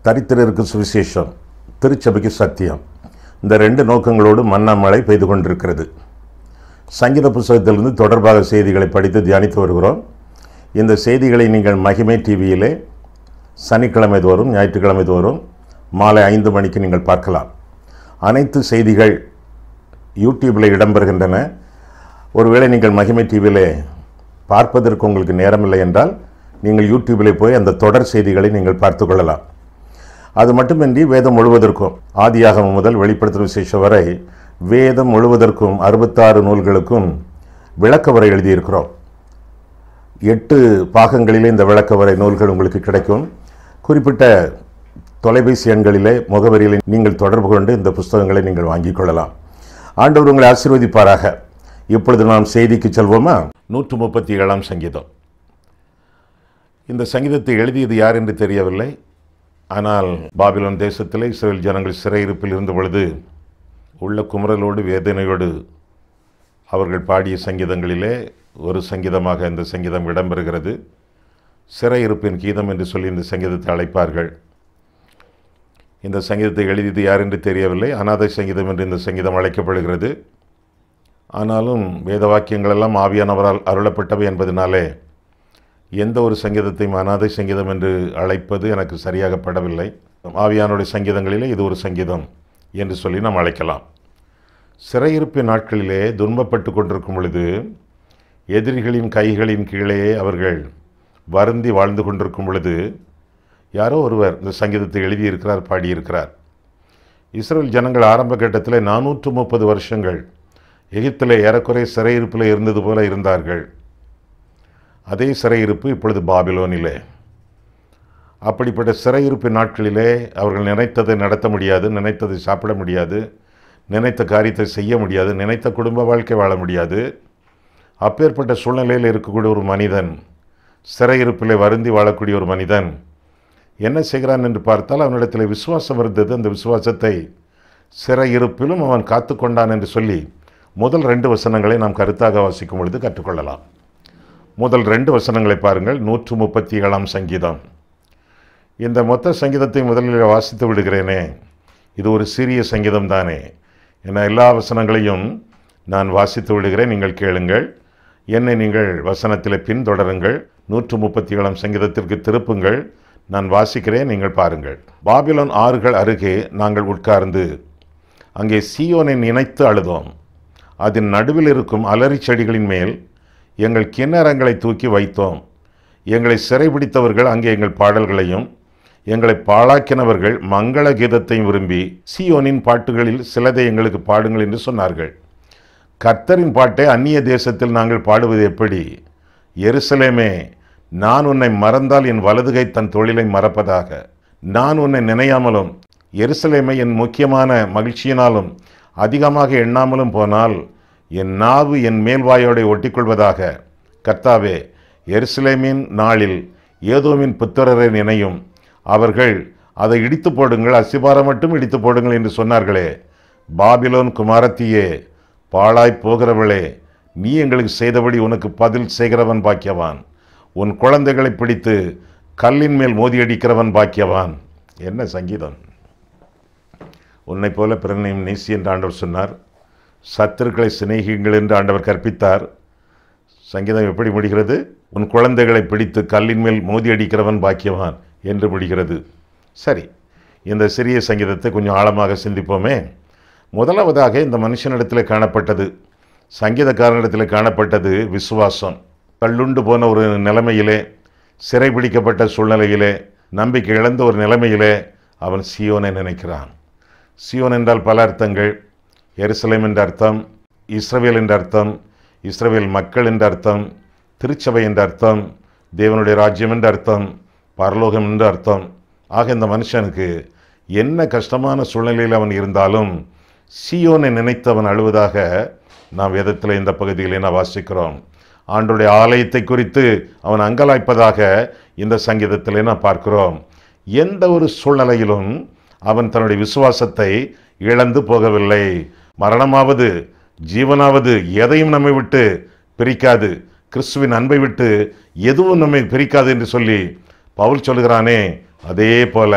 தரித்திரருக்கு சுவிசேஷம், திருச்சபைக்கு சத்தியம். இந்த ரெண்டு நோக்கங்களோடு மன்னாமழை பெய்து கொண்டிருக்கிறது. சங்கீத புத்தகத்திலிருந்து தொடர்பாக செய்திகளை படித்து தியானித்து வருகிறோம். இந்த செய்திகளை நீங்கள் மகிமை டிவியிலே சனிக்கிழமை தோறும் ஞாயிற்றுக்கிழமை தோறும் மாலை 5 மணிக்கு நீங்கள் பார்க்கலாம். அனைத்து செய்திகள் யூடியூப்பில் இடம்பெறுகின்றன. ஒருவேளை நீங்கள் மகிமை டிவியிலே பார்ப்பதற்கு உங்களுக்கு நேரமில்லை என்றால் நீங்கள் யூடியூப்பிலே போய் அந்த தொடர் செய்திகளை நீங்கள் பார்த்து கொள்ளலாம். அது மட்டுமின்றி வேதம் முழுவதற்கும், ஆதியாகமம் முதல் வெளிப்படுத்தும் விசேஷம் வரை வேதம் முழுவதற்கும் 66 நூல்களுக்கும் விளக்கவரை எழுதியிருக்கிறோம். 8 பாகங்களிலே இந்த விளக்கவரை நூல்கள் உங்களுக்கு கிடைக்கும். குறிப்பிட்ட தொலைபேசி எண்களிலே முகவரியில் நீங்கள் தொடர்பு கொண்டு இந்த புஸ்தகங்களை நீங்கள் வாங்கிக் கொள்ளலாம். ஆண்டவர் உங்களை ஆசீர்வதிப்பாராக. இப்பொழுது நாம் செய்திக்கு செல்வோமா? 137ஆம் சங்கீதம். இந்த சங்கீதத்தை எழுதியது யார் என்று தெரியவில்லை. ஆனால் பாபிலோன் தேசத்திலே இஸ்ரவேல் ஜனங்கள் சிறையிருப்பில் இருந்த பொழுது உள்ள குமரலோடு வேதனையோடு அவர்கள் பாடிய சங்கீதங்களிலே ஒரு சங்கீதமாக இந்த சங்கீதம் இடம்பெறுகிறது. சிறையிருப்பின் கீதம் என்று சொல்லி இந்த சங்கீதத்தை அழைப்பார்கள். இந்த சங்கீதத்தை எழுதியது யார் என்று தெரியவில்லை. அநாதை சங்கீதம் என்று இந்த சங்கீதம் அழைக்கப்படுகிறது. ஆனாலும் வேத வாக்கியங்களெல்லாம் ஆவியானவரால் அருளப்பட்டவை என்பதனாலே எந்த ஒரு சங்கீதத்தையும் அநாதை சங்கீதம் என்று அழைப்பது எனக்கு சரியாக படவில்லை. ஆவியானுடைய சங்கீதங்களிலே இது ஒரு சங்கீதம் என்று சொல்லி நாம் அழைக்கலாம். சிறையிருப்பின் நாட்களிலே துன்பப்பட்டு கொண்டிருக்கும் பொழுது எதிரிகளின் கைகளின் கீழே அவர்கள் வருந்தி வாழ்ந்து கொண்டிருக்கும் பொழுது யாரோ ஒருவர் இந்த சங்கீதத்தை எழுதியிருக்கிறார், பாடியிருக்கிறார். இஸ்ரவேல் ஜனங்கள் ஆரம்ப கட்டத்தில் 430 வருஷங்கள் எகிப்திலே ஏறக்குறைய சிறையிருப்பில் இருந்தது போல இருந்தார்கள். அதே சிறையிருப்பு இப்பொழுது பாபிலோனிலே. அப்படிப்பட்ட சிறையிருப்பின் நாட்களிலே அவர்கள் நினைத்ததை நடத்த முடியாது, நினைத்ததை சாப்பிட முடியாது, நினைத்த காரியத்தை செய்ய முடியாது, நினைத்த குடும்ப வாழ்க்கை வாழ முடியாது. அப்பேற்பட்ட சூழ்நிலையில் இருக்கக்கூடிய ஒரு மனிதன், சிறையிருப்பிலே வருந்தி வாழக்கூடிய ஒரு மனிதன் என்ன செய்கிறான் என்று பார்த்தால் அவனிடத்தில் விசுவாசம் இருந்தது. அந்த விசுவாசத்தை சிறையிருப்பிலும் அவன் காத்து கொண்டான் என்று சொல்லி முதல் 2 வசனங்களை நாம் கருத்தாக வாசிக்கும் பொழுது கற்றுக்கொள்ளலாம். முதல் 2 வசனங்களை பாருங்கள். 137ஆம் சங்கீதம். இந்த மொத்த சங்கீதத்தை முதலில் வாசித்து விடுகிறேனே, இது ஒரு சிறிய சங்கீதம் தானே. என எல்லா வசனங்களையும் நான் வாசித்து விடுகிறேன், நீங்கள் கேளுங்கள். என்னை நீங்கள் வசனத்தில் பின்தொடருங்கள். 137ஆம் சங்கீதத்திற்கு திருப்புங்கள். நான் வாசிக்கிறேன், நீங்கள் பாருங்கள். பாபிலோன் ஆறுகள் அருகே நாங்கள் உட்கார்ந்து அங்கே சீயோனை நினைத்து அழுதோம். அதன் நடுவில் இருக்கும் அலரி செடிகளின் மேல் எங்கள் கிண்ணறங்களை தூக்கி வைத்தோம். எங்களை சிறைபிடித்தவர்கள் அங்கே எங்கள் பாடல்களையும் எங்களை பாழாக்கினவர்கள் மங்கள கீதத்தையும் விரும்பி சீயோனின் பாட்டுகளில் சிலதை எங்களுக்கு பாடுங்கள் என்று சொன்னார்கள். கர்த்தரின் பாட்டை அந்நிய தேசத்தில் நாங்கள் பாடுவது எப்படி? எருசலேமே, நான் உன்னை மறந்தால் என் வலதுகை தன் தொழிலை மறப்பதாக. நான் உன்னை நினையாமலும் எருசலேமை என் முக்கியமான மகிழ்ச்சியினாலும் அதிகமாக எண்ணாமலும் போனால் என் நாவு என் மேல்வாயோடை ஒட்டிக்கொள்வதாக. கர்த்தாவே, எருசலேமின் நாளில் ஏதோமின் புத்திரரை நினையும். அவர்கள் அதை இடித்து போடுங்கள், அசிபாரம் மட்டும் இடித்து போடுங்கள் என்று சொன்னார்களே. பாபிலோன் குமாரத்தியே, பாழாய் போகிறவளே, நீ எங்களுக்கு செய்தபடி உனக்கு பதில் செய்கிறவன் பாக்கியவான். உன் குழந்தைகளை பிடித்து கல்லின் மேல் மோதியடிக்கிறவன் பாக்கியவான். என்ன சங்கீதம்! உன்னை போல பிறனையும் நேசி என்று ஆண்டவர் சொன்னார். சத்துருக்களை சிநேகிங்கள் என்று ஆண்டவர் கற்பித்தார். சங்கீதம் எப்படி முடிகிறது? உன் குழந்தைகளை பிடித்து கல்லின் மேல் மோதியடிக்கிறவன் பாக்கியவான் என்று முடிகிறது. சரி, இந்த சிறிய சங்கீதத்தை கொஞ்சம் ஆழமாக சிந்திப்போமே. முதலாவதாக இந்த மனுஷனிடத்தில் காணப்பட்டது, சங்கீதக்காரனிடத்தில் காணப்பட்டது விசுவாசம். கல்லுண்டு போன ஒரு நிலைமையிலே, சிறைபிடிக்கப்பட்ட சூழ்நிலையிலே, நம்பிக்கை இழந்த ஒரு நிலைமையிலே அவன் சீயோனை நினைக்கிறான். சீயோன் என்றால் பல அர்த்தங்கள். எருசலேம் என்ற அர்த்தம், இஸ்ரவேல் என்ற அர்த்தம், இஸ்ரவேல் மக்கள் என்ற அர்த்தம், திருச்சபை என்ற அர்த்தம், தேவனுடைய ராஜ்யம் என்ற அர்த்தம், பரலோகம் என்ற அர்த்தம். ஆக இந்த மனுஷனுக்கு என்ன கஷ்டமான சூழ்நிலையில் அவன் இருந்தாலும் சீயோனை நினைத்து அவன் அழுவதாக நாம் வேதத்தில் இந்த பகுதியிலே நான் வாசிக்கிறோம். ஆண்டவருடைய ஆலயத்தை குறித்து அவன் அங்கலாய்ப்பதாக இந்த சங்கீதத்திலே நான் பார்க்கிறோம். எந்த ஒரு சூழ்நிலையிலும் அவன் தன்னுடைய விசுவாசத்தை இழந்து போகவில்லை. மரணமாவது ஜீவனாவது எதையும் நம்மை விட்டு பிரிக்காது, கிறிஸ்துவின் அன்பை விட்டு எதுவும் நம்மை பிரிக்காது என்று சொல்லி பவுல் சொல்கிறானே, அதே போல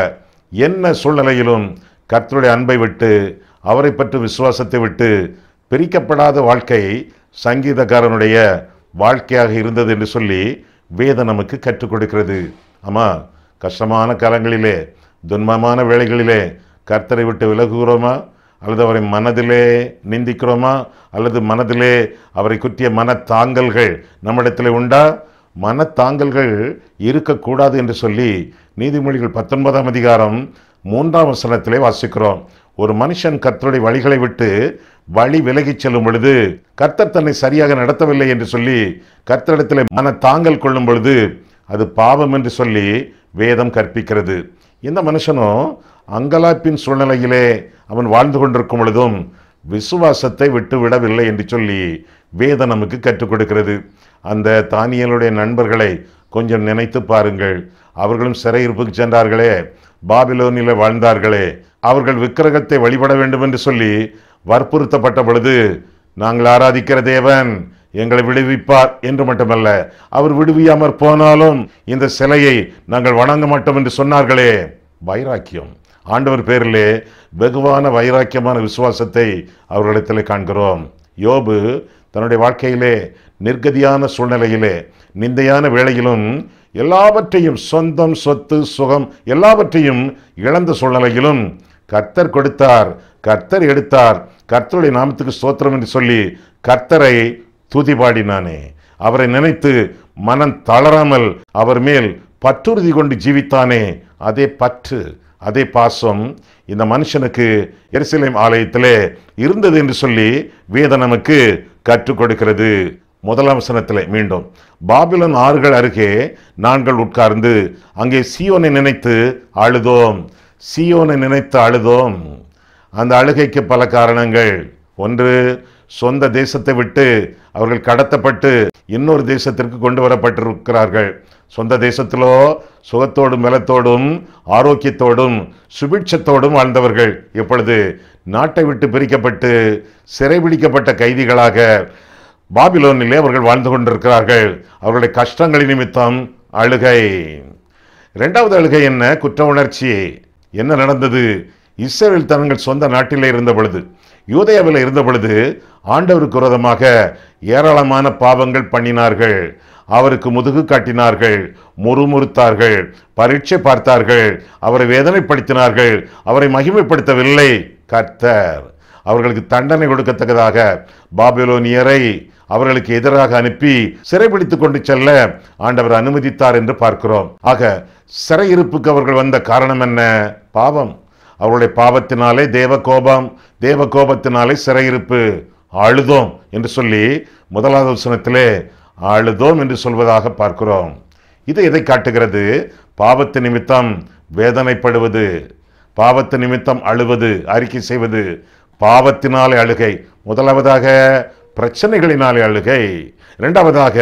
என்ன சூழ்நிலையிலும் கர்த்தருடைய அன்பை விட்டு அவரை பற்றி விசுவாசத்தை விட்டு பிரிக்கப்படாத வாழ்க்கை சங்கீதக்காரனுடைய வாழ்க்கையாக இருந்தது என்று சொல்லி வேதம் நமக்கு கற்றுக் கொடுக்கிறது. ஆமாம், கஷ்டமான காலங்களிலே, துன்பமான வேளைகளிலே கர்த்தரை விட்டு விலகுகிறோமா, அல்லது அவரை மனதிலே நிந்திக்கிறோமா, அல்லது மனதிலே அவரை குற்றிய மனத்தாங்கல்கள் நம்மிடத்தில் உண்டா? மனத்தாங்கல்கள் இருக்கக்கூடாது என்று சொல்லி நீதிமொழிகள் 19ஆம் அதிகாரம் 3ஆம் வசனத்திலே வாசிக்கிறோம். ஒரு மனுஷன் கர்த்தருடைய வழிகளை விட்டு வழி விலகிச் செல்லும் பொழுது, கர்த்தர் தன்னை சரியாக நடத்தவில்லை என்று சொல்லி கர்த்தரிடத்திலே மனத்தாங்கல் கொள்ளும் பொழுது அது பாவம் என்று சொல்லி வேதம் கற்பிக்கிறது. இந்த மனுஷனும் அங்கலாப்பின் சூழ்நிலையிலே அவன் வாழ்ந்து கொண்டிருக்கும் பொழுதும் விசுவாசத்தை விட்டு விடவில்லை என்று சொல்லி வேதம் நமக்கு கற்றுக் கொடுக்கிறது. அந்த தானியேலுடைய நண்பர்களை கொஞ்சம் நினைத்து பாருங்கள். அவர்களும் சிறையிருப்புக்கு சென்றார்களே, பாபிலோனிலே வாழ்ந்தார்களே, அவர்கள் விக்கிரகத்தை வழிபட வேண்டும் என்று சொல்லி வற்புறுத்தப்பட்ட பொழுது, நாங்கள் ஆராதிக்கிற தேவன் எங்களை விடுவிப்பார் என்று மட்டுமல்ல, அவர் விடுவியாமற் போனாலும் இந்த சிலையை நாங்கள் வணங்க மாட்டோம் என்று சொன்னார்களே. வைராக்கியம், ஆண்டவர் பேரிலே வெகுவான வைராக்கியமான விசுவாசத்தை அவர்களிடத்தில் காண்கிறோம். யோபு தன்னுடைய வாழ்க்கையிலே நிர்கதியான சூழ்நிலையிலே, நிந்தையான வேளையிலும், எல்லாவற்றையும், சொந்தம், சொத்து, சுகம் எல்லாவற்றையும் இழந்த சூழ்நிலையிலும் கர்த்தர் கொடுத்தார், கர்த்தர் எடுத்தார், கர்த்தருடைய நாமத்துக்கு ஸ்தோத்திரம் என்று சொல்லி கர்த்தரை துதி பாடினானே. அவரை நினைத்து மனம் தளராமல் அவர் மேல் பற்றுறுதி கொண்டு ஜீவித்தானே. அதே பற்று, அதே பாசம் இந்த மனுஷனுக்கு எருசலேம் ஆலயத்திலே இருந்தது என்று சொல்லி வேதம் நமக்கு கற்றுக் கொடுக்கிறது. 1ஆம் வசனத்திலே மீண்டும், பாபிலோன் ஆறுகள் அருகே நாங்கள் உட்கார்ந்து அங்கே சீயோனை நினைத்து அழுதோம். சீயோனை நினைத்து அழுதோம். அந்த அழுகைக்கு பல காரணங்கள். ஒன்று, சொந்த தேசத்தை விட்டு அவர்கள் கடத்தப்பட்டு இன்னொரு தேசத்திற்கு கொண்டு வரப்பட்டிருக்கிறார்கள். சொந்த தேசத்திலோ சுகத்தோடும் பலத்தோடும் ஆரோக்கியத்தோடும் சுபிட்சத்தோடும் வாழ்ந்தவர்கள் எப்பொழுது நாட்டை விட்டு பிரிக்கப்பட்டு சிறைபிடிக்கப்பட்ட கைதிகளாக பாபிலோனிலே அவர்கள் வாழ்ந்து கொண்டிருக்கிறார்கள். அவர்களுடைய கஷ்டங்களின் நிமித்தம் அழுகை. இரண்டாவது அழுகை என்ன? குற்ற உணர்ச்சி. என்ன நடந்தது? இஸ்ரவேல் தங்கள் சொந்த நாட்டிலே இருந்த பொழுது, யூதேயாவில் இருந்த பொழுது ஆண்டவருக்கு விரோதமாக ஏராளமான பாவங்கள் பண்ணினார்கள். அவருக்கு முதுகு காட்டினார்கள், முறுமுறுத்தார்கள், பரீட்சை பார்த்தார்கள், அவரை வேதனைப்படுத்தினார்கள், அவரை மகிமைப்படுத்தவில்லை கர்த்தர். அவர்களுக்கு தண்டனை கொடுக்கத்தக்கதாக பாபிலோனியரை அவர்களுக்கு எதிராக அனுப்பி சிறைபிடித்துக் கொண்டு செல்ல ஆண்டவர் அனுமதித்தார் என்று பார்க்கிறோம். ஆக சிறையிருப்புக்கு அவர்கள் வந்த காரணம் என்ன? பாவம். அவருடைய பாவத்தினாலே தேவ கோபம், தேவ கோபத்தினாலே சிறையிருப்பு. அழுதோம் என்று சொல்லி 1ஆவது வசனத்திலே அழுதோம் என்று சொல்வதாக பார்க்கிறோம். இது எதை காட்டுகிறது? பாவத்து நிமித்தம் வேதனைப்படுவது, பாவத்து நிமித்தம் அழுவது, அறிக்கை செய்வது. பாவத்தினாலே அழுகை. முதலாவதாக பிரச்சனைகளினாலே அழுகை, இரண்டாவதாக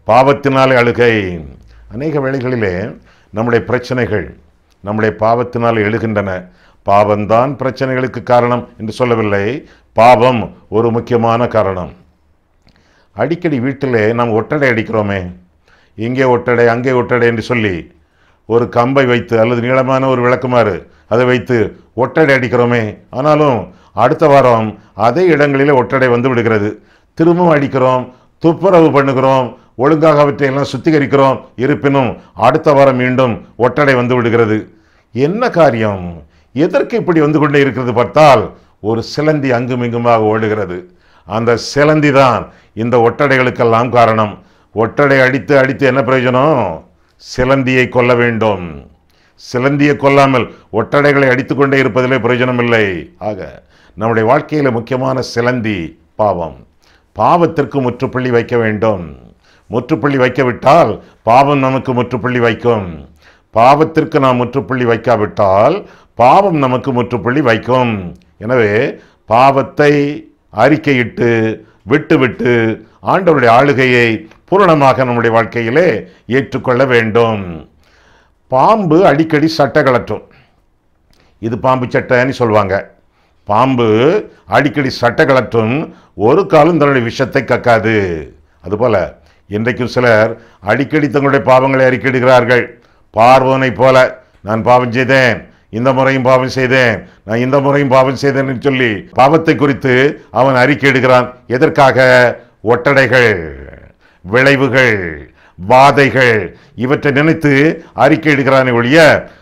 பாவத்தினாலே அழுகை. அநேக வேளைகளிலே நம்முடைய பிரச்சனைகள் நம்முடைய பாவத்தினாலே எழுகின்றன. பாவம்தான் பிரச்சனைகளுக்கு காரணம் என்று சொல்லவில்லை, பாவம் ஒரு முக்கியமான காரணம். அடிக்கடி வீட்டிலே நாம் ஒட்டடை அடிக்கிறோமே, இங்கே ஒட்டடை அங்கே ஒட்டடை என்று சொல்லி ஒரு கம்பை வைத்து அல்லது நீளமான ஒரு விளக்குமாறு அதை வைத்து ஒட்டடை அடிக்கிறோமே. ஆனாலும் அடுத்த வாரம் அதே இடங்களிலே ஒட்டடை வந்து விடுகிறது. திரும்பவும் அடிக்கிறோம், துப்புரவு பண்ணுகிறோம், ஒழுங்காக அவற்றையெல்லாம் சுத்திகரிக்கிறோம். இருப்பினும் அடுத்த வாரம் மீண்டும் ஒட்டடை வந்து விடுகிறது. என்ன காரியம்? எதற்கு இப்படி வந்து கொண்டே இருக்கிறது பார்த்தால், ஒரு சிலந்தி அங்கும் இங்குமாக ஓடுகிறது. அந்த சிலந்தி தான் இந்த ஒட்டடைகளுக்கெல்லாம் காரணம். ஒட்டடை அடித்து அடித்து என்ன பிரயோஜனம்? சிலந்தியை கொல்ல வேண்டும். சிலந்தியை கொல்லாமல் ஒட்டடைகளை அடித்து கொண்டே இருப்பதிலே பிரயோஜனம் இல்லை. ஆக நம்முடைய வாழ்க்கையில் முக்கியமான சிலந்தி பாவம். பாவத்திற்கு முற்றுப்புள்ளி வைக்க வேண்டும். முற்றுப்புள்ளி வைக்கவிட்டால் பாவம் நமக்கு முற்றுப்புள்ளி வைக்கும். பாவத்திற்கு நாம் முற்றுப்புள்ளி வைக்காவிட்டால் பாவம் நமக்கு முற்றுப்புள்ளி வைக்கும். எனவே பாவத்தை அறிக்கையிட்டு விட்டு ஆண்டவருடைய ஆளுகையை பூரணமாக நம்முடைய வாழ்க்கையிலே ஏற்றுக்கொள்ள வேண்டும். பாம்பு அடிக்கடி சட்டை கலற்றும். இது பாம்பு சட்டைன்னு சொல்லுவாங்க. பாம்பு அடிக்கடி சட்டை கலற்றும், ஒரு காலம் தன்னுடைய விஷத்தை கக்காது. அதுபோல இன்றைக்கும் சிலர் அடிக்கடி தங்களுடைய பாவங்களை அறிக்கையிடுகிறார்கள். பார்வோனை போல நான் பாவம் செய்தேன், இந்த முறையும் பாவம் செய்தேன், நான் இந்த முறையும் பாவம் செய்தேன் சொல்லி பாவத்தை குறித்து அவன் அறிக்கை இடுகிறான். எதற்காக? ஒட்டடைகள், விளைவுகள், வாதைகள் இவற்றை நினைத்து அறிக்கை இடுகிறானே ஒழிய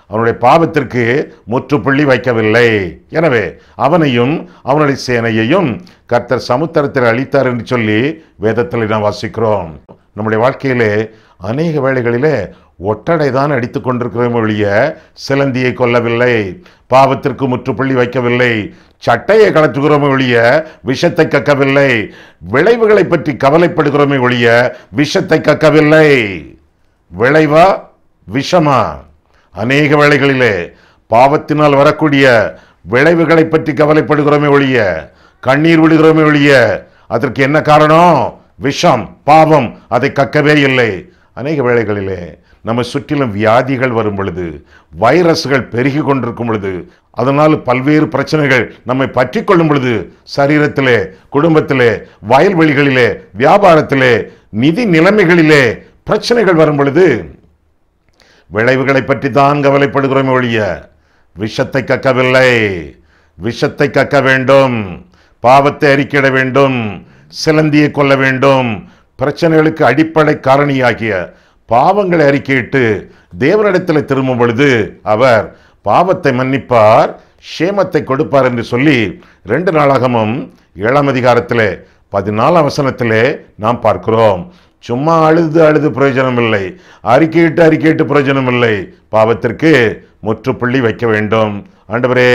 அவனுடைய பாவத்திற்கு முற்றுப்புள்ளி வைக்கவில்லை. எனவே அவனையும் அவனுடைய சேனையையும் கர்த்தர் சமுத்திரத்தில் அழித்தார் என்று சொல்லி வேதத்தில் நாம் வாசிக்கிறோம். நம்முடைய வாழ்க்கையிலே அநேக வேளைகளிலே ஒட்டடை தான் அடித்துக் கொண்டிருக்கிறோம் ஒழிய சிலந்தியை கொல்லவில்லை, பாவத்திற்கு முற்றுப்புள்ளி வைக்கவில்லை. சட்டையை கலற்றுகிறோமே ஒழிய விஷத்தை கக்கவில்லை. விளைவுகளை பற்றி கவலைப்படுகிறோமே ஒழிய விஷத்தை கக்கவில்லை. விளைவா விஷமா? அநேக வேளைகளிலே பாவத்தினால் வரக்கூடிய விளைவுகளை பற்றி கவலைப்படுகிறோமே ஒழிய கண்ணீர் விடுகிறோமே ஒழிய அதற்கு என்ன காரணம்? விஷம், பாவம், அதை கக்கவே இல்லை. அநேக வேளைகளிலே நம்ம சுற்றிலும் வியாதிகள் வரும் பொழுது, வைரஸ்கள் பெருகி கொண்டிருக்கும் பொழுது, அதனால் பல்வேறு பிரச்சனைகள் நம்மை பற்றி கொள்ளும் பொழுது, சரீரத்திலே, குடும்பத்திலே, வயல்வெளிகளிலே, வியாபாரத்திலே, நிதி நிலைமைகளிலே பிரச்சனைகள் வரும் பொழுது விளைவுகளை பற்றி தான் கவலைப்படுகிறோம் ஒழிய விஷத்தை கக்கவில்லை. விஷத்தை கக்க வேண்டும், பாவத்தை அறிக்கையிட வேண்டும், சிலந்தியை கொள்ள வேண்டும். பிரச்சனைகளுக்கு அடிப்படை காரணியாகிய பாவங்களை அறிக்கையிட்டு தேவனிடத்தில் திரும்பும் பொழுது அவர் பாவத்தை மன்னிப்பார், சேமத்தை கொடுப்பார் என்று சொல்லி 2 நாளாகமும் 7ஆம் அதிகாரத்திலே 14ஆம் வசனத்திலே நாம் பார்க்கிறோம். சும்மா அழுது பிரயோஜனம் இல்லை, அறிக்கையிட்டு பிரயோஜனம் இல்லை. பாவத்திற்கு முற்றுப்புள்ளி வைக்க வேண்டும். ஆண்டவரே,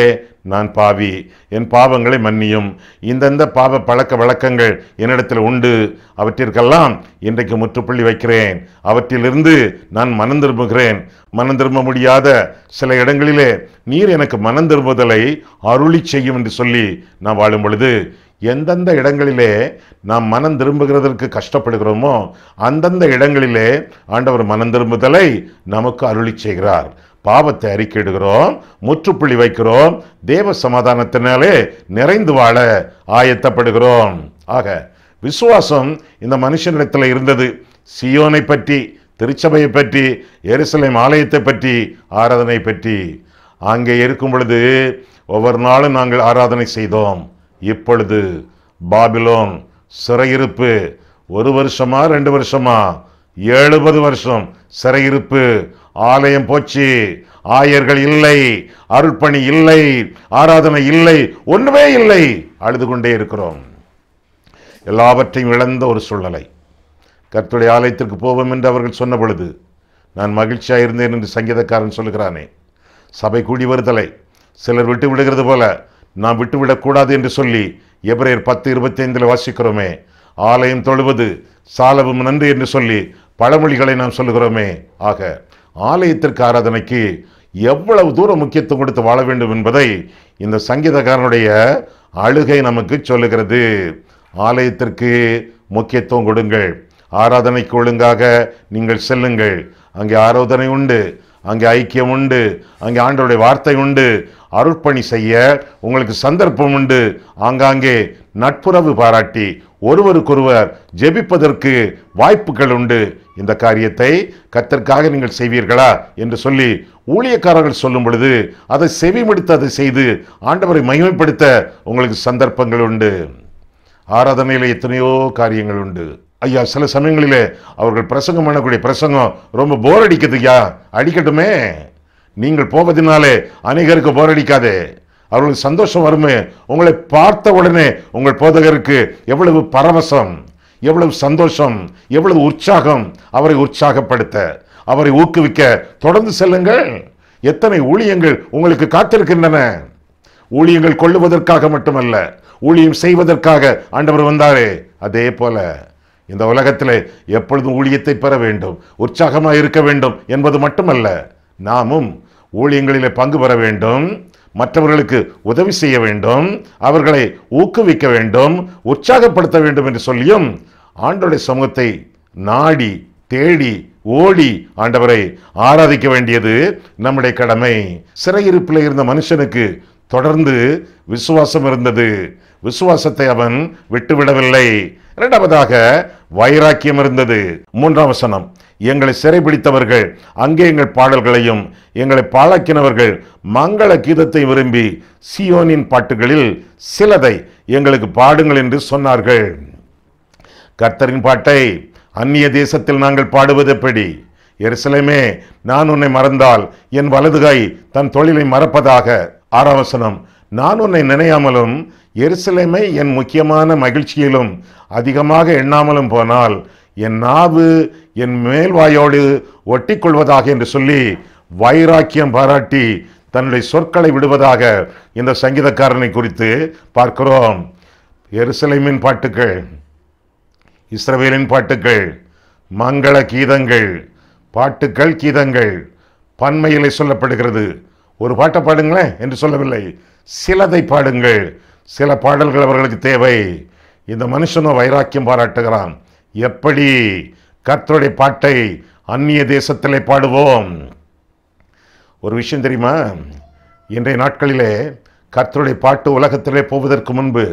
நான் பாவி, என் பாவங்களை மன்னியும். இந்தந்த பாவ பழக்க வழக்கங்கள் என்னிடத்தில் உண்டு, அவற்றிற்கெல்லாம் இன்றைக்கு முற்றுப்புள்ளி வைக்கிறேன். அவற்றிலிருந்து நான் மனம் திரும்புகிறேன். மனம் திரும்ப முடியாத சில இடங்களிலே நீர் எனக்கு மனம் திரும்புதலை அருளி செய்யும் என்று சொல்லி நான் வாழும் பொழுது எந்தெந்த இடங்களிலே நாம் மனம் திரும்புகிறதற்கு கஷ்டப்படுகிறோமோ அந்தந்த இடங்களிலே ஆண்டவர் மனம் திரும்புதலை நமக்கு அருளி செய்கிறார். பாவத்தை அறிக்கையிடுகிறோம், முற்றுப்புள்ளி வைக்கிறோம், தேவ சமாதானத்தினாலே நிறைந்து வாழ ஆயத்தப்படுகிறோம். ஆக விசுவாசம் இந்த மனுஷனிடத்தில் இருந்தது. சியோனை பற்றி, திருச்சபையை பற்றி, எருசலேம் ஆலயத்தை பற்றி, ஆராதனை பற்றி. அங்கே இருக்கும் பொழுது ஒவ்வொரு நாளும் நாங்கள் ஆராதனை செய்தோம். இப்பொழுது பாபிலோன் சிறையிருப்பு 1 வருஷமா 2 வருஷமா 70 வருஷம் சிறையிருப்பு. ஆலயம் போச்சு, ஆயர்கள் இல்லை, அருள்பணி இல்லை, ஆராதனை இல்லை, ஒன்றுமே இல்லை. அழுது கொண்டே இருக்கிறோம். எல்லாவற்றையும் இழந்த ஒரு சூழ்நிலை. கர்த்தருடைய ஆலயத்திற்கு போவோம் என்று அவர்கள் சொன்ன பொழுது நான் மகிழ்ச்சியாக இருந்தேன் என்று சங்கீதக்காரன் சொல்லுகிறானே. சபை கூடி வருதலை சிலர் விட்டு விடுகிறது போல நாம் விட்டுவிடக்கூடாது என்று சொல்லி எபிரேயர் 10:25 வாசிக்கிறோமே. ஆலயம் தொழுவது சாலவும் நன்று என்று சொல்லி பழமொழிகளை நாம் சொல்லுகிறோமே. ஆக ஆலயத்திற்கு, ஆராதனைக்கு எவ்வளவு தூரம் முக்கியத்துவம் கொடுத்து வாழ வேண்டும் என்பதை இந்த சங்கீதக்காரனுடைய அழுகை நமக்கு சொல்லுகிறது. ஆலயத்திற்கு முக்கியத்துவம் கொடுங்கள், ஆராதனைக்கு ஒழுங்காக நீங்கள் செல்லுங்கள். அங்கே ஆராதனை உண்டு, அங்கே ஐக்கியம் உண்டு, அங்கே ஆண்டவருடைய வார்த்தை உண்டு, அருட்பணி செய்ய உங்களுக்கு சந்தர்ப்பம் உண்டு. ஆங்காங்கே நட்புறவு பாராட்டி ஒருவருக்கொருவர் ஜெபிப்பதற்கு வாய்ப்புகள் உண்டு. இந்த காரியத்தை கர்த்தருக்காக நீங்கள் செய்வீர்களா என்று சொல்லி ஊழியக்காரர்கள் சொல்லும் பொழுது அதை செவிமடுத்து அதை செய்து ஆண்டவரை மகிமைப்படுத்த உங்களுக்கு சந்தர்ப்பங்கள் உண்டு. ஆராதனையில் எத்தனையோ காரியங்கள் உண்டு. ஐயா, சில சமயங்களிலே அவர்கள் பிரசங்கம் பண்ணக்கூடிய பிரசங்கம் ரொம்ப போர் அடிக்குதுயா. அடிக்கட்டுமே, நீங்கள் போவதனாலே அநேகருக்கு போர் அடிக்காதே, அவர்களுக்கு சந்தோஷம் வருமே. உங்களை பார்த்த உடனே உங்கள் போதகருக்கு எவ்வளவு பரவசம், எவ்வளவு சந்தோஷம், எவ்வளவு உற்சாகம். அவரை உற்சாகப்படுத்த, அவரை ஊக்குவிக்க தொடர்ந்து செல்லுங்கள். எத்தனை ஊழியங்கள் உங்களுக்கு காத்திருக்கின்றன. ஊழியங்கள் கொள்ளுவதற்காக மட்டுமல்ல, ஊழியம் செய்வதற்காக ஆண்டவர் வந்தாரே. அதே போல இந்த உலகத்திலே எப்பொழுதும் ஊழியத்தை பெற வேண்டும், உற்சாகமாக இருக்க வேண்டும் என்பது மட்டுமல்ல, நாமும் ஊழியங்களிலே பங்கு பெற வேண்டும், மற்றவர்களுக்கு உதவி செய்ய வேண்டும், அவர்களை ஊக்குவிக்க வேண்டும், உற்சாகப்படுத்த வேண்டும் என்று சொல்லியும் ஆண்டவருடைய சமூகத்தை நாடி தேடி ஓடி ஆண்டவரை ஆராதிக்க வேண்டியது நம்முடைய கடமை. சிறையிருப்பில் இருந்த மனுஷனுக்கு தொடர்ந்து விசுவாசம் இருந்தது. விசுவாசத்தை அவன் விட்டுவிடவில்லை. இரண்டாவதாக வைராக்கியம் இருந்தது. 3ஆம் வசனம், எங்களை சிறைபிடித்தவர்கள் அங்கே எங்கள் பாடல்களையும் எங்களை பாழாக்கினவர்கள் மங்கள கீதத்தை விரும்பி சியோனின் பாட்டுகளில் சிலதை எங்களுக்கு பாடுங்கள் என்று சொன்னார்கள். கர்த்தரின் பாட்டை அந்நிய தேசத்தில் நாங்கள் பாடுவது எப்படி? எருசலேமே, நான் உன்னை மறந்தால் என் வலதுகை தன் தொழிலை மறப்பதாக. 6ஆம் வசனம், நான் உன்னை நினையாமலும் எருசலேமை என் முக்கியமான மகிழ்ச்சியிலும் அதிகமாக எண்ணாமலும் போனால் என் நாவு என் மேல்வாயோடு ஒட்டி கொள்வதாக என்று சொல்லி வைராக்கியம் பாராட்டி தன்னுடைய சொற்களை விடுவதாக இந்த சங்கீதக்காரனை குறித்து பார்க்கிறோம். எருசலேமின் பாட்டுகள், இஸ்ரவேலின் பாட்டுகள், மங்கள கீதங்கள், பாட்டுகள் கீதங்கள் பன்மையிலே சொல்லப்படுகிறது. ஒரு பாட்டை பாடுங்களேன் என்று சொல்லவில்லை, சிலதை பாடுங்கள். சில பாடல்கள் அவர்களுக்கு தேவை. இந்த மனுஷனோ வைராக்கியம் பாராட்டுகிறான். எப்படி? கர்த்தருடைய பாட்டை அந்நிய தேசத்திலே பாடுவோம். ஒரு விஷயம் தெரியுமா? இன்றைய நாட்களிலே கர்த்தருடைய பாட்டு உலகத்திலே போவதற்கு முன்பு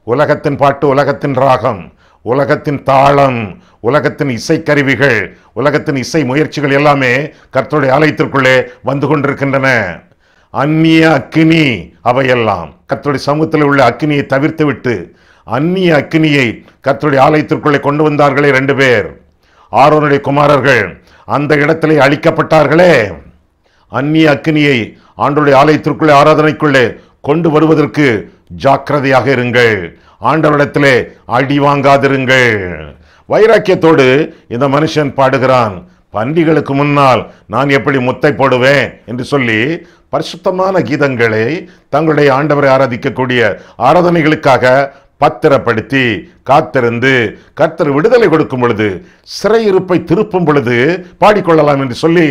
உலகத்தின் பாட்டு, உலகத்தின் ராகம், உலகத்தின் தாளம், உலகத்தின் இசைக்கருவிகள், உலகத்தின் இசை முயற்சிகள் எல்லாமே கர்த்தருடைய ஆலயத்திற்குள்ளே வந்து கொண்டிருக்கின்றன. அந்நிய அக்கினி அவையெல்லாம் கர்த்தருடைய சமூகத்தில் உள்ள அக்கினியை தவிர்த்து விட்டு அந்நிய அக்கினியை கர்த்தருடைய ஆலயத்திற்குள்ளே கொண்டு வந்தார்களே 2 பேர், ஆரோனுடைய குமாரர்கள். அந்த இடத்திலே அழிக்கப்பட்டார்களே. அந்நிய அக்கினியை ஆண்டவருடைய ஆலயத்திற்குள்ளே, ஆராதனைக்குள்ளே கொண்டு வருவதற்கு ஜாக்கிரதையாக இருங்கள். ஆண்டவரிடத்திலே அடி வாங்காதிருங்கள். வைராக்கியத்தோடு இந்த மனுஷன் பாடுகிறான். பண்டிகளுக்கு முன்னால் நான் எப்படி முத்தை போடுவேன் என்று சொல்லி பரிசுத்தமான கீதங்களை தங்களுடைய ஆண்டவரை ஆராதிக்கக்கூடிய ஆராதனைகளுக்காக பத்திரப்படுத்தி காத்திருந்து கர்த்தர் விடுதலை கொடுக்கும் பொழுது, சிறையிருப்பை திருப்பும் பொழுது பாடிக்கொள்ளலாம் என்று சொல்லி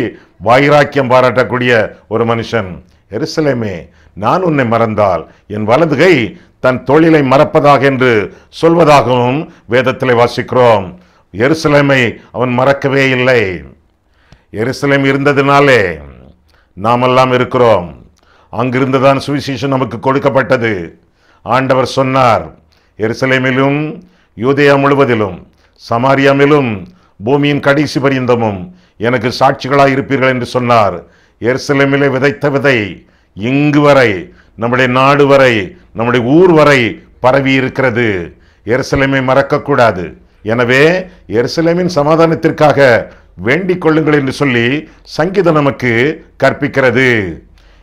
வைராக்கியம் பாராட்டக்கூடிய ஒரு மனுஷன். எருசலேமே, நான் உன்னை மறந்தால் என் வலதுகை தன் தொழிலை மறப்பதாக என்று சொல்வதாகவும் வேதத்திலே வாசிக்கிறோம். எருசலேமை அவன் மறக்கவே இல்லை. எருசலேம் இருந்ததினாலே நாமெல்லாம் இருக்கிறோம். அங்கிருந்துதான் சுவிசேஷம் நமக்கு கொடுக்கப்பட்டது. ஆண்டவர் சொன்னார், எருசலேமிலும் யூதேயா முழுவதிலும் சமாரியாமிலும் பூமியின் கடைசி பரியந்தமும் எனக்கு சாட்சிகளாய் இருப்பீர்கள் என்று சொன்னார். எருசலேமிலே விதைத்த விதை இங்கு வரை, நம்முடைய நாடு வரை, நம்முடைய ஊர் வரை பரவி இருக்கிறது. எருசலேமை மறக்கக்கூடாது. எனவே எருசலேமின் சமாதானத்திற்காக வேண்டிக் கொள்ளுங்கள் என்று சொல்லி சங்கீதம் நமக்கு கற்பிக்கிறது.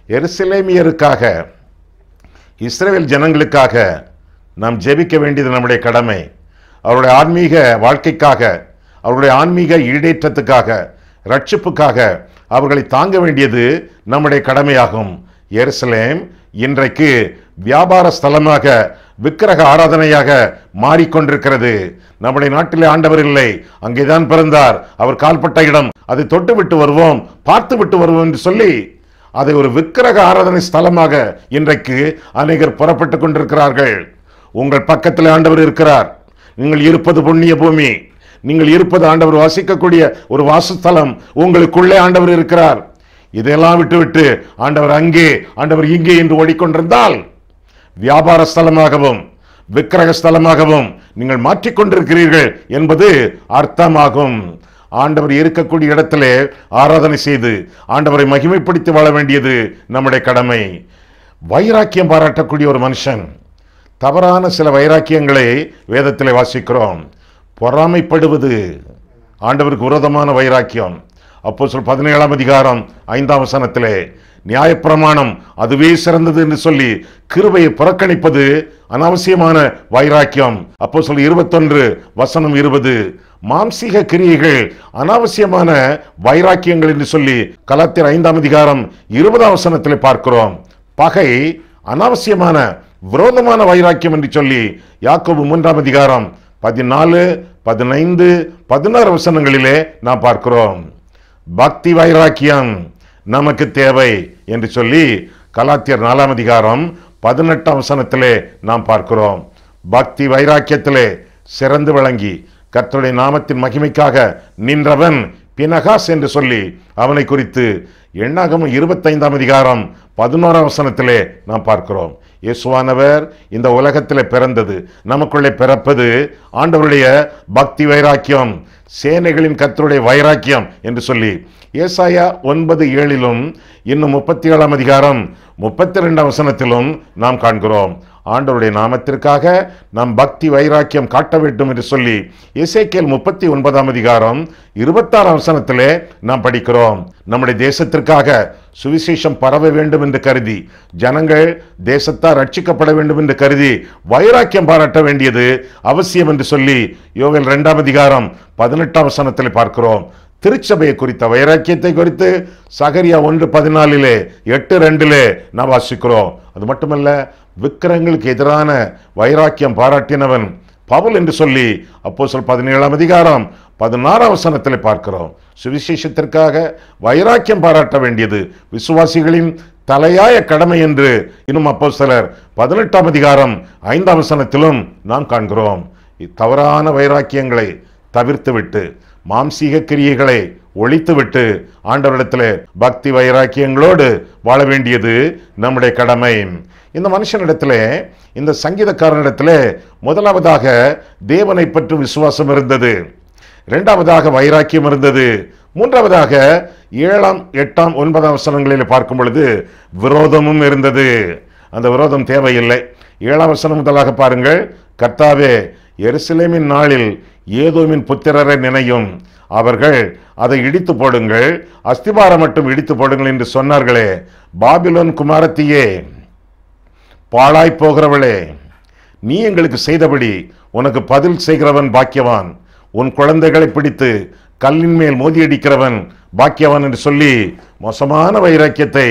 எருசலேமியருக்காக, இஸ்ரவேல் ஜனங்களுக்காக நாம் ஜெபிக்க வேண்டியது நம்முடைய கடமை. அவருடைய ஆன்மீக வாழ்க்கைக்காக, அவருடைய ஆன்மீக ஈடேற்றத்துக்காக, ரட்சிப்புக்காக அவர்களை தாங்க வேண்டியது நம்முடைய கடமையாகும். எருசலேம் இன்றைக்கு வியாபார ஸ்தலமாக, விக்கிரக ஆராதனையாக மாறிக்கொண்டிருக்கிறது. நம்முடைய நாட்டிலே ஆண்டவர் இல்லை, அங்கேதான் பிறந்தார், அவர் கால்பட்ட இடம், அதை தொட்டு விட்டு வருவோம், பார்த்து விட்டு வருவோம் என்று சொல்லி அதை ஒரு விக்கிரக ஆராதனை ஸ்தலமாக இன்றைக்கு அநேகர் புறப்பட்டு கொண்டிருக்கிறார்கள். உங்கள் பக்கத்தில் ஆண்டவர் இருக்கிறார். நீங்கள் இருப்பது புண்ணிய பூமி, நீங்கள் இருப்பது ஆண்டவர் வாசிக்கக்கூடிய ஒரு வாசஸ்தலம். உங்களுக்குள்ளே ஆண்டவர் இருக்கிறார். இதெல்லாம் விட்டுவிட்டு ஆண்டவர் அங்கே, ஆண்டவர் இங்கே என்று ஓடிக்கொண்டிருந்தால் வியாபார ஸ்தலமாகவும் விக்கிரக ஸ்தலமாகவும் நீங்கள் மாற்றிக்கொண்டிருக்கிறீர்கள் என்பது அர்த்தமாகும். ஆண்டவர் இருக்கக்கூடிய இடத்திலே ஆராதனை செய்து ஆண்டவரை மகிமைப்படுத்தி வாழ வேண்டியது நம்முடைய கடமை. வைராக்கியம் பாராட்டக்கூடிய ஒரு மனுஷன், தவறான சில வைராக்கியங்களை வேதத்திலே வாசிக்கிறோம். பொறாமைப்படுவது ஆண்டவருக்கு விரோதமான வைராக்கியம். அப்போஸ்தலர் 17ஆம் அதிகாரம் 5ஆம் வசனத்திலே நியாயப்பிரமாணம் அதுவே சிறந்தது என்று சொல்லி கிருபையை புறக்கணிப்பது அனாவசியமான வைராக்கியம். அப்போஸ்தலர் 21 வசனம் 20 மாம்சீக கிரியைகள் அனாவசியமான வைராக்கியங்கள் என்று சொல்லி கலாத்தியர் 5ஆம் அதிகாரம் 20ஆம் வசனத்திலே பார்க்கிறோம். பகை அனாவசியமான விரோதமான வைராக்கியம் என்று சொல்லி யாக்கோபு 3ஆம் அதிகாரம் 14, 15, 16 வசனங்களிலே நாம் பார்க்கிறோம். பக்தி வைராக்கியம் நமக்கு தேவை என்று சொல்லி கலாத்தியர் 4ஆம் அதிகாரம் 18ஆம் வசனத்திலே நாம் பார்க்கிறோம். பக்தி வைராக்கியத்திலே சிறந்து விளங்கி கர்த்தருடைய நாமத்தின் மகிமைக்காக நின்றவன் பினகாஸ் என்று சொல்லி அவனை குறித்து எண்ணாகமம் 25ஆம் அதிகாரம் 11ஆம் வசனத்திலே நாம் பார்க்கிறோம். இயேசுவானவர் இந்த உலகத்திலே பிறந்தது, நமக்குள்ளே பிறப்பது ஆண்டவருடைய பக்தி வைராக்கியம், சேனைகளின் கர்த்தருடைய வைராக்கியம் என்று சொல்லி ஏசாயா 9:7 இன்னும் 37ஆம் அதிகாரம் 32ஆம் வசனத்திலும் நாம் காண்கிறோம். ஆண்டவருடைய நாமத்திற்காக நாம் பக்தி வைராக்கியம் காட்ட வேண்டும் என்று சொல்லி எசேக்கியேல் 39ஆம் அதிகாரம் 26ஆம் வசனத்திலே நாம் படிக்கிறோம். நம்முடைய தேசத்திற்காக சுவிசேஷம் பரவ வேண்டும் என்று கருதி, ஜனங்கள் தேசத்தார் ரட்சிக்கப்பட வேண்டும் என்று கருதி வைராக்கியம் பாராட்ட வேண்டியது அவசியம் என்று சொல்லி யோவேல் 2ஆம் அதிகாரம் 18ஆம் வசனத்திலே பார்க்கிறோம். திருச்சபையை குறித்த வைராக்கியத்தை குறித்து சகரியா 1:14 8:2 நாம் வாசிக்கிறோம். அது மட்டுமல்ல, விக்கிரங்களுக்கு எதிரான வைராக்கியம் பாராட்டினவன் பவுல் என்று சொல்லி அப்போஸ்தலர் 17ஆம் அதிகாரம் 16ஆம் வசனத்திலே பார்க்கிறோம். சுவிசேஷத்திற்காக வைராக்கியம் பாராட்ட வேண்டியது விசுவாசிகளின் தலையாய கடமை என்று இன்னும் அப்போஸ்தலர் 18ஆம் அதிகாரம் 5ஆம் வசனத்திலும் நாம் காண்கிறோம். தவறான வைராக்கியங்களை தவிர்த்துவிட்டு, மாம்சீக கிரியைகளை ஒழித்துவிட்டு ஆண்டவரிடத்திலே பக்தி வைராக்கியங்களோடு வாழ வேண்டியது நம்முடைய கடமை. இந்த மனுஷனிடத்திலே, இந்த சங்கீதக்காரனிடத்திலே முதலாவதாக தேவனை பற்றி விசுவாசம் இருந்தது, இரண்டாவதாக வைராக்கியம் இருந்தது, மூன்றாவதாக 7ஆம் 8ஆம் 9ஆம் வசனங்களில் பார்க்கும் பொழுது விரோதமும் இருந்தது. அந்த விரோதம் தேவையில்லை. 7ஆம் வசனம் முதலாக பாருங்கள். கர்த்தாவே, எருசலேமின் நாளில் ஏதோமின் புத்திரரை நினையும், அவர்கள் அதை இடித்து போடுங்கள், அஸ்திபாரம் மட்டும் இடித்து போடுங்கள் என்று சொன்னார்களே. பாபிலோன் குமாரத்தியே, பாழாய் போகிறவளே, நீ எங்களுக்கு செய்தபடி உனக்கு பதில் செய்கிறவன் பாக்கியவான், உன் குழந்தைகளை பிடித்து கல்லின் மேல் மோதியடிக்கிறவன் பாக்கியவான் என்று சொல்லி மோசமான வைராக்கியத்தை,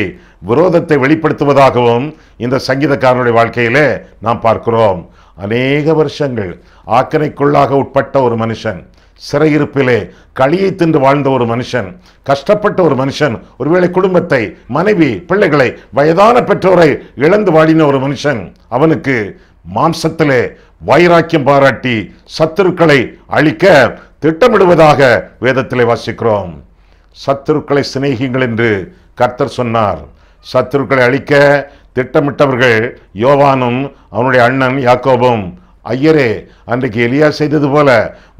விரோதத்தை வெளிப்படுத்துவதாகவும் இந்த சங்கீதக்காரனுடைய வாழ்க்கையிலே நாம் பார்க்கிறோம். அநேக வருஷங்கள் ஆக்கணைக்குள்ளாக உட்பட்ட ஒரு மனுஷன், சிறையிருப்பிலே களியை தின்று வாழ்ந்த ஒரு மனுஷன், கஷ்டப்பட்ட ஒரு மனுஷன், ஒருவேளை குடும்பத்தை, மனைவி, பிள்ளைகளை, வயதான பெற்றோரை இழந்து வாடின ஒரு மனுஷன், அவனுக்கு மாம்சத்திலே வைராக்கியம் பாராட்டி சத்துருக்களை அழிக்க திட்டமிடுவதாக வேதத்திலே வாசிக்கிறோம். சத்துருக்களை சிநேகிங்கள் என்று கர்த்தர் சொன்னார். சத்துருக்களை அழிக்க திட்டமிட்டவர்கள் யோவானும் அவனுடைய அண்ணன் யாக்கோபும். ஐயரே, அன்றைக்கு எலியா செய்தது போல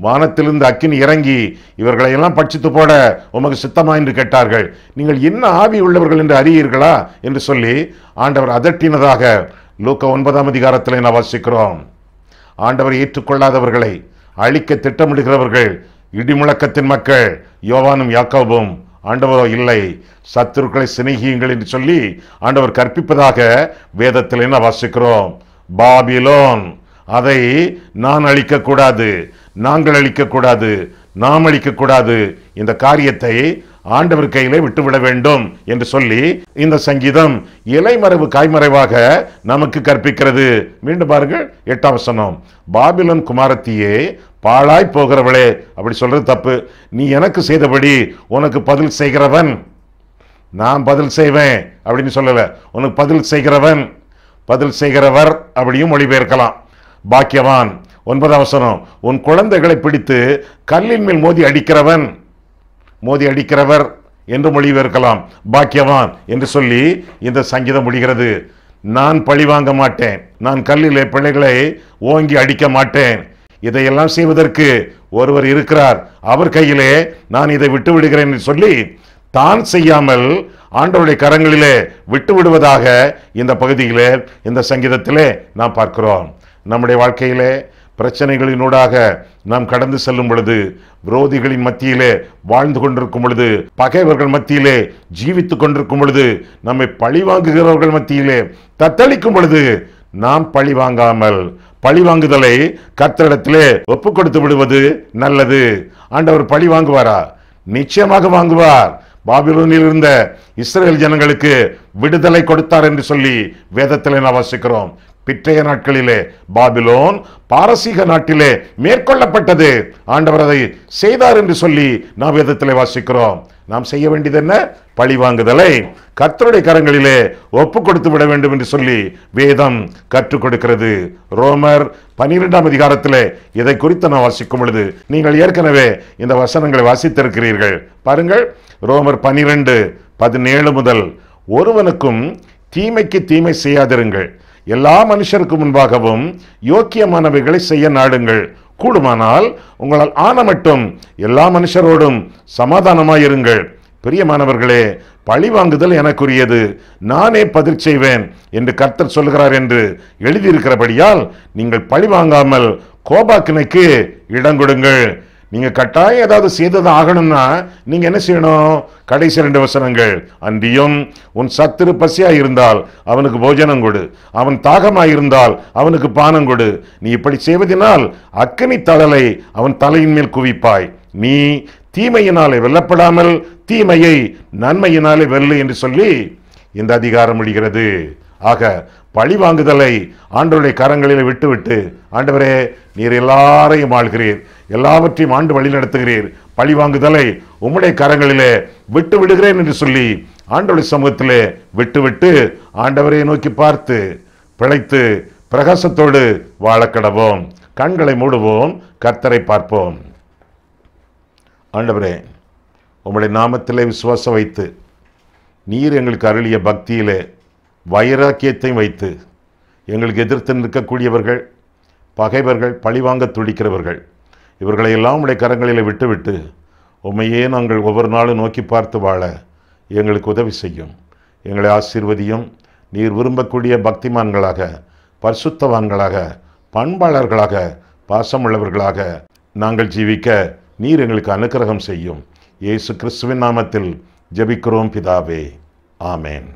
வானத்திலிருந்து அக்கினி இறங்கி இவர்களை எல்லாம் பட்சித்து போட உமக்கு சித்தமா என்று கேட்டார்கள். நீங்கள் என்ன ஆவி உள்ளவர்கள் என்று அறியீர்களா என்று சொல்லி ஆண்டவர் அதட்டினதாக லூக்கா 9ஆம் அதிகாரத்தில் நான் வாசிக்கிறோம். ஆண்டவர் ஏற்றுக்கொள்ளாதவர்களை அழிக்க திட்டமிடுகிறவர்கள் இடிமுழக்கத்தின் மக்கள் யோவானும் யாக்கோபும். ஆண்டவரோ இல்லை, சத்துருக்களை சிநேகியுங்கள் என்று சொல்லி ஆண்டவர் கற்பிப்பதாக வேதத்தில் என்ன வாசிக்கிறோம். பாபிலோன், அதை நான் அழிக்கக்கூடாது, நாங்கள் அழிக்கக்கூடாது, நாம் அழிக்கக்கூடாது, இந்த காரியத்தை ஆண்டவர் கையிலே விட்டுவிட வேண்டும் என்று சொல்லி இந்த சங்கீதம் இலைமறைவு காய்மறைவாக நமக்கு கற்பிக்கிறது. மீண்டும் பாருங்கள் 8ஆம் வசனம். பாபிலோன் குமாரத்தியே, பாழாய் போகிறவளே, அப்படி சொல்றது தப்பு. நீ எனக்கு செய்தபடி உனக்கு பதில் செய்கிறவன், நான் பதில் செய்வேன் அப்படின்னு சொல்லல, உனக்கு பதில் செய்கிறவன், பதில் செய்கிறவர் அப்படியும் மொழிபெயர்க்கலாம். பாக்கியவான். 9ஆம் வசனம். உன் குழந்தைகளை பிடித்து கல்லின் மேல் மோதி அடிக்கிறவன், மோதி அடிக்கிறவர் என்று மொழிபெயர்க்கலாம். பாக்கியவான் என்று சொல்லி இந்த சங்கீதம் முடிகிறது. நான் பழி வாங்க மாட்டேன், நான் கல்லிலே பிள்ளைகளை ஓங்கி அடிக்க மாட்டேன், இதையெல்லாம் செய்வதற்கு ஒருவர் இருக்கிறார், அவர் கையிலே நான் இதை விட்டு விடுகிறேன் என்று சொல்லி தான் செய்யாமல் ஆண்டவருடைய கரங்களிலே விட்டு விடுவதாக இந்த பகுதியிலே, இந்த சங்கீதத்திலே நாம் பார்க்கிறோம். நம்முடைய வாழ்க்கையிலே பிரச்சனைகளினூடாக நாம் கடந்து செல்லும் பொழுது, விரோதிகளின் மத்தியிலே வாழ்ந்து கொண்டிருக்கும் பொழுது, பகைவர்கள் மத்தியிலே ஜீவித்துக் கொண்டிருக்கும் பொழுது, நம்மை பழி வாங்குகிறவர்கள் மத்தியிலே தத்தளிக்கும் பொழுது, நாம் பழி வாங்காமல் பழி வாங்குதலை கர்த்தரிடத்திலே ஒப்பு கொடுத்து விடுவது நல்லது. ஆண்டவர் பழி வாங்குவாரா? நிச்சயமாக வாங்குவார். பாபிலோனில் இருந்த இஸ்ரேல் ஜனங்களுக்கு விடுதலை கொடுத்தார் என்று சொல்லி வேதத்திலே நாம் வாசிக்கிறோம். பிற்றைய நாட்களிலே பாபிலோன் பாரசீக நாட்டிலே மேற்கொள்ளப்பட்டது, ஆண்டவர் அதை செய்தார் என்று சொல்லி நாம் வேதத்திலே வாசிக்கிறோம். நாம் செய்ய வேண்டியது என்ன? பழி வாங்குதலை கர்த்தருடைய கரங்களிலே ஒப்பு கொடுத்து விட வேண்டும் என்று சொல்லி வேதம் கற்றுக் கொடுக்கிறது. ரோமர் 12ஆம் அதிகாரத்திலே இதை குறித்து நான் வாசிக்கும் பொழுது, நீங்கள் ஏற்கனவே இந்த வசனங்களை வாசித்திருக்கிறீர்கள். பாருங்கள், ரோமர் 12 17 முதல், ஒருவனுக்கும் தீமைக்கு தீமை செய்யாதிருங்கள், எல்லா மனுஷருக்கு முன்பாகவும் யோக்கியமானவைகளை செய்ய நாடுங்கள், கூடுமானால் உங்களால் ஆன மட்டும் எல்லா மனுஷரோடும் சமாதானமாயிருங்கள். பிரியமானவர்களே, பழி வாங்குதல் எனக்குரியது, நானே பதில் செய்வேன் என்று கர்த்தர் சொல்கிறார் என்று எழுதியிருக்கிறபடியால் நீங்கள் பழி வாங்காமல் கோபாக்கினைக்கு இடம் கொடுங்கள். நீங்க கட்டாயம் ஏதாவது செய்தது ஆகணும்னா நீங்க என்ன செய்யணும்? கடைசி 2 வசனங்கள், அன்றியும் உன் சத்துரு பசியா இருந்தால் அவனுக்கு போஜனம் கொடு, அவன் தாகமாயிருந்தால் அவனுக்கு பானம் கொடு. நீ இப்படி செய்வதனால் அக்கினி தழலை அவன் தலையின் மேல் குவிப்பாய். நீ தீமையினாலே வெல்லப்படாமல் தீமையை நன்மையினாலே வெல்லு என்று சொல்லி இந்த அதிகாரம் முடிகிறது. ஆக பழி வாங்குதலை ஆண்டவருடைய கரங்களில் விட்டுவிட்டு, ஆண்டவரே நீர் எல்லாரையும் ஆள்கிறீர், எல்லாவற்றையும் ஆண்டு வழி நடத்துகிறீர், பழி வாங்குதலை உம்முடைய கரங்களிலே விட்டு விடுகிறேன் என்று சொல்லி ஆண்டவருடைய சமூகத்திலே விட்டுவிட்டு ஆண்டவரை நோக்கி பார்த்து பிழைத்து பிரகாசத்தோடு வாழக்கடவோம். கண்களை மூடுவோம், கர்த்தரை பார்ப்போம். ஆண்டவரே, உம்முடைய நாமத்திலே விசுவாசம் வைத்து நீர் எங்களுக்கு அருளிய பக்தியிலே வைராக்கியத்தையும் வைத்து எங்களுக்கு எதிர்த்து நிற்கக்கூடியவர்கள், பகைவர்கள், பழிவாங்க துடிக்கிறவர்கள், இவர்களை எல்லாம் உடைய கரங்களில் விட்டுவிட்டு உம்மையே நாங்கள் ஒவ்வொரு நாளும் நோக்கி பார்த்து வாழ எங்களுக்கு உதவி செய்யும். எங்களை ஆசீர்வதியும். நீர் விரும்பக்கூடிய பக்திமான்களாக, பரிசுத்தவான்களாக, பண்பாளர்களாக, பாசமுள்ளவர்களாக நாங்கள் ஜீவிக்க நீர் எங்களுக்கு அனுக்கிரகம் செய்யும். இயேசு கிறிஸ்துவின் நாமத்தில் ஜெபிக்கிறோம் பிதாவே, ஆமேன்.